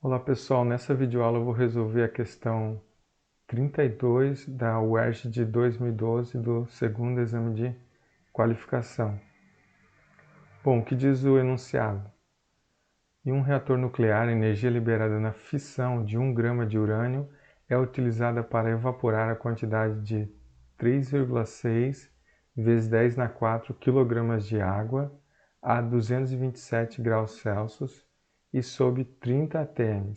Olá pessoal, nessa videoaula eu vou resolver a questão 32 da UERJ de 2012 do segundo exame de qualificação. Bom, o que diz o enunciado? Em um reator nuclear, a energia liberada na fissão de 1 grama de urânio é utilizada para evaporar a quantidade de 3,6 vezes 10 na 4 kg de água a 227 graus Celsius e sob 30 atm.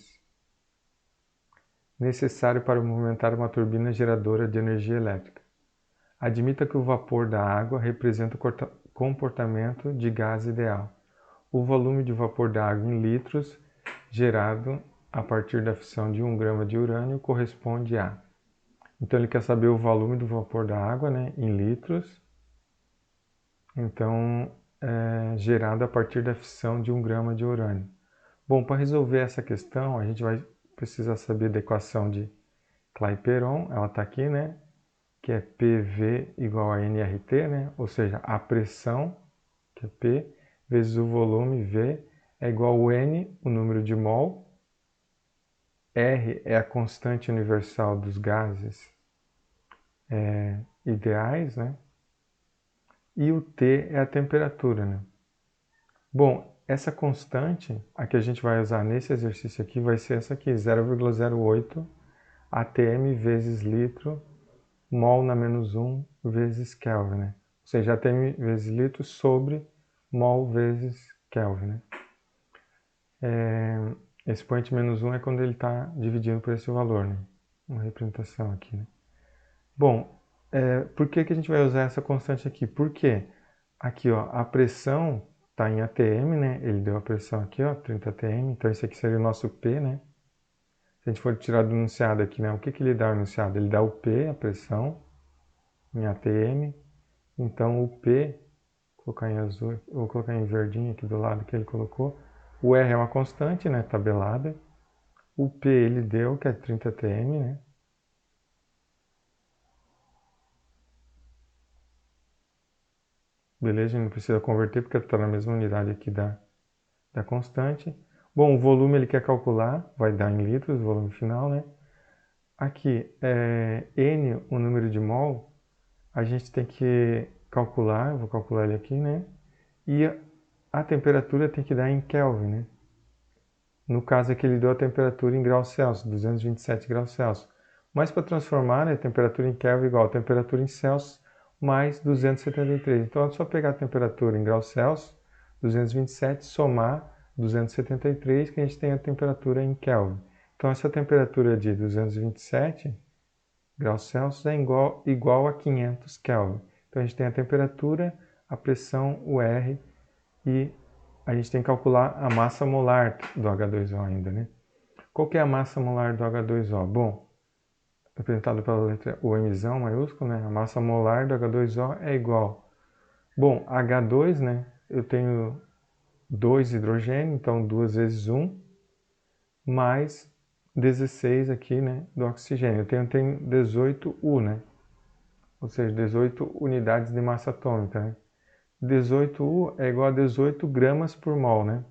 Necessário para movimentar uma turbina geradora de energia elétrica. Admita que o vapor da água representa o comportamento de gás ideal. O volume de vapor da água em litros gerado a partir da fissão de 1 grama de urânio corresponde a... Então ele quer saber o volume do vapor da água, né, em litros. Então, gerado a partir da fissão de 1 grama de urânio. Bom, para resolver essa questão, a gente vai precisar saber da equação de Clapeyron, ela está aqui, né? Que é PV igual a nRT, né? Ou seja, a pressão, que é P, vezes o volume, V, é igual ao N, o número de mol. R é a constante universal dos gases ideais, né? E o T é a temperatura, né? Bom, essa constante, a que a gente vai usar nesse exercício aqui, vai ser essa aqui, 0,08 atm vezes litro mol na menos 1 vezes Kelvin, né? Ou seja, atm vezes litro sobre mol vezes Kelvin, né? Esse expoente menos 1 é quando ele está dividindo por esse valor, né? Uma representação aqui, né? Bom, por que a gente vai usar essa constante aqui? Porque aqui, ó, a pressão está em atm, né? Ele deu a pressão aqui, ó, 30 atm, então esse aqui seria o nosso P, né? Se a gente for tirar do enunciado aqui, né? O que ele dá o enunciado? Ele dá o P, a pressão, em atm. Então o P, vou colocar em azul, eu vou colocar em verdinho aqui do lado que ele colocou. O R é uma constante, né, tabelada. O P ele deu, que é 30 atm, né? Beleza, a gente não precisa converter porque está na mesma unidade aqui da constante. Bom, o volume ele quer calcular, vai dar em litros, o volume final, né? Aqui, N, o número de mol, a gente tem que calcular, eu vou calcular ele aqui, né? E a temperatura tem que dar em Kelvin, né? No caso aqui ele deu a temperatura em graus Celsius, 227 graus Celsius. Mas para transformar, né, a temperatura em Kelvin igual a temperatura em Celsius mais 273. Então é só pegar a temperatura em graus Celsius, 227, somar 273, que a gente tem a temperatura em Kelvin. Então essa temperatura de 227 graus Celsius é igual a 500 Kelvin. Então a gente tem a temperatura, a pressão, o R, e a gente tem que calcular a massa molar do H2O ainda, né? Qual que é a massa molar do H2O? Bom, representado pela letra OMzão maiúsculo, né? A massa molar do H2O é igual. Bom, H2, né? Eu tenho 2 hidrogênio, então 2 vezes 1, mais 16 aqui, né? Do oxigênio. Eu tenho 18U, né? Ou seja, 18 unidades de massa atômica, né? 18U é igual a 18 gramas por mol, né?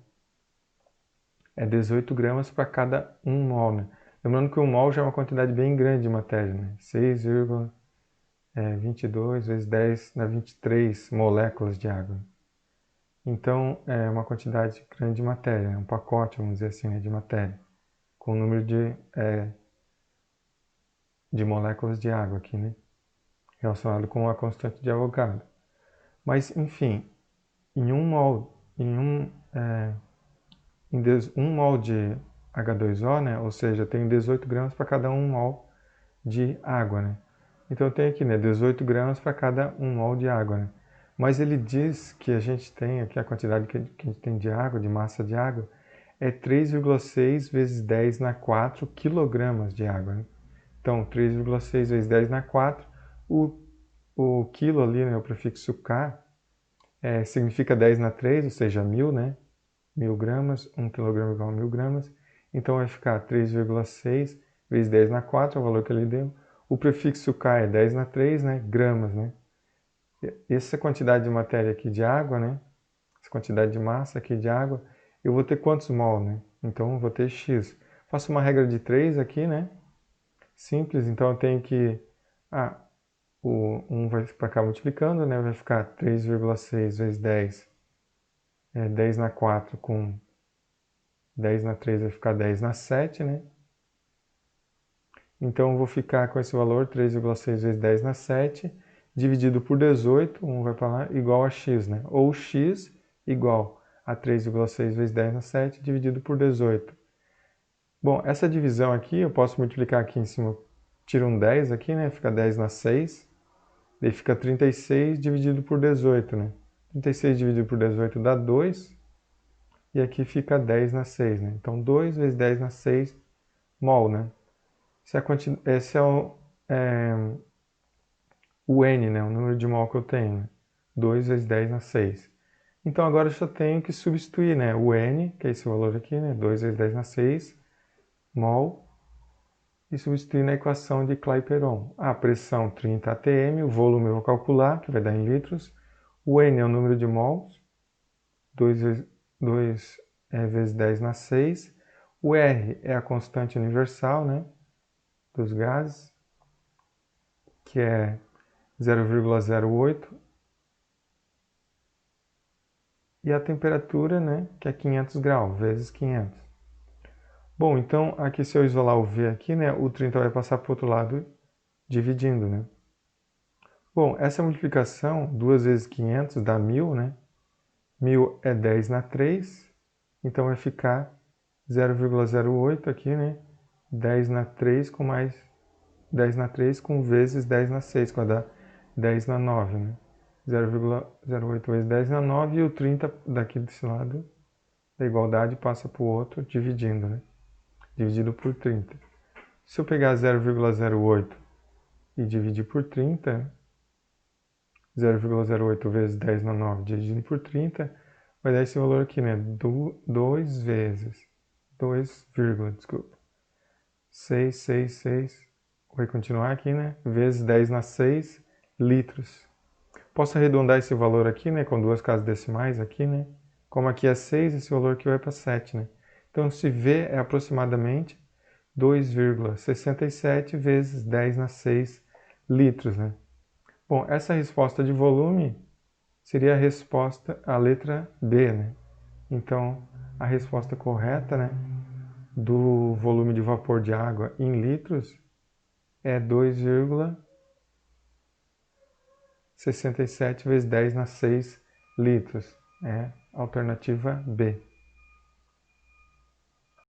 É 18 gramas para cada 1 mol, né? Lembrando que 1 mol já é uma quantidade bem grande de matéria, né? 6,22 vezes 10 na 23 moléculas de água. Então, é uma quantidade grande de matéria, um pacote, vamos dizer assim, né, de matéria, com o número de moléculas de água aqui, né? Relacionado com a constante de Avogadro. Mas, enfim, em 1 mol, em 1 mol de H2O, né? Ou seja, tem 18 gramas para cada 1 mol de água, né? Então eu tenho aqui, né, 18 gramas para cada 1 mol de água, né? Mas ele diz que a gente tem aqui a quantidade que a gente tem de água, de massa de água, é 3,6 vezes 10 na 4 quilogramas de água, né? Então 3,6 vezes 10 na 4, o quilo ali, né, o prefixo K, significa 10 na 3, ou seja, 1000, né? 1000 gramas, 1 kg igual a 1000 gramas. Então vai ficar 3,6 vezes 10 na 4, é o valor que ele deu. O prefixo K é 10 na 3, né? Gramas, né? Essa quantidade de matéria aqui de água, né? Essa quantidade de massa aqui de água, eu vou ter quantos mol, né? Então eu vou ter X. Faço uma regra de 3 aqui, né? Simples, então eu tenho que... o 1 vai para cá multiplicando, né? Vai ficar 3,6 vezes 10, 10 na 4 com 10 na 3 vai ficar 10 na 7, né? Então eu vou ficar com esse valor, 3,6 vezes 10 na 7, dividido por 18, 1 vai para lá, igual a x, né? Ou x igual a 3,6 vezes 10 na 7, dividido por 18. Bom, essa divisão aqui, eu posso multiplicar aqui em cima, tiro um 10 aqui, né? Fica 10 na 6, daí fica 36 dividido por 18, né? 36 dividido por 18 dá 2, e aqui fica 10 na 6, né? Então 2 vezes 10 na 6 mol, né? Esse é o N, né? O número de mol que eu tenho, né? 2 vezes 10 na 6. Então agora eu só tenho que substituir, né? O N, que é esse valor aqui, né? 2 vezes 10 na 6, mol, e substituir na equação de Clapeyron. A pressão 30 atm, o volume eu vou calcular, que vai dar em litros. O N é o número de mols, 2 vezes 10 na 6. O R é a constante universal, né? Dos gases, que é 0,08. E a temperatura, né? Que é 500 graus, vezes 500. Bom, então aqui se eu isolar o V aqui, né? O 30 vai passar para o outro lado, dividindo, né? Bom, essa multiplicação, 2 vezes 500 dá 1000, né? 1000 é 10 na 3, então vai ficar 0,08 aqui, né? 10 na 3 com mais 10 na 3 com vezes 10 na 6, que vai dar 10 na 9, né? 0,08 vezes 10 na 9 e o 30 daqui desse lado da igualdade passa para o outro, dividindo, né? Dividido por 30. Se eu pegar 0,08 e dividir por 30, 0,08 vezes 10 na 9 dividido por 30, vai dar esse valor aqui, né? 2 vezes, 2, desculpa, 6, vai continuar aqui, né? Vezes 10 na 6 litros. Posso arredondar esse valor aqui, né? Com duas casas decimais aqui, né? Como aqui é 6, esse valor aqui vai para 7, né? Então, se V é aproximadamente 2,67 vezes 10 na 6 litros, né? Bom, essa resposta de volume seria a resposta, a letra B, né? Então, a resposta correta, né, do volume de vapor de água em litros é 2,67 vezes 10 na 6 litros. É a alternativa B.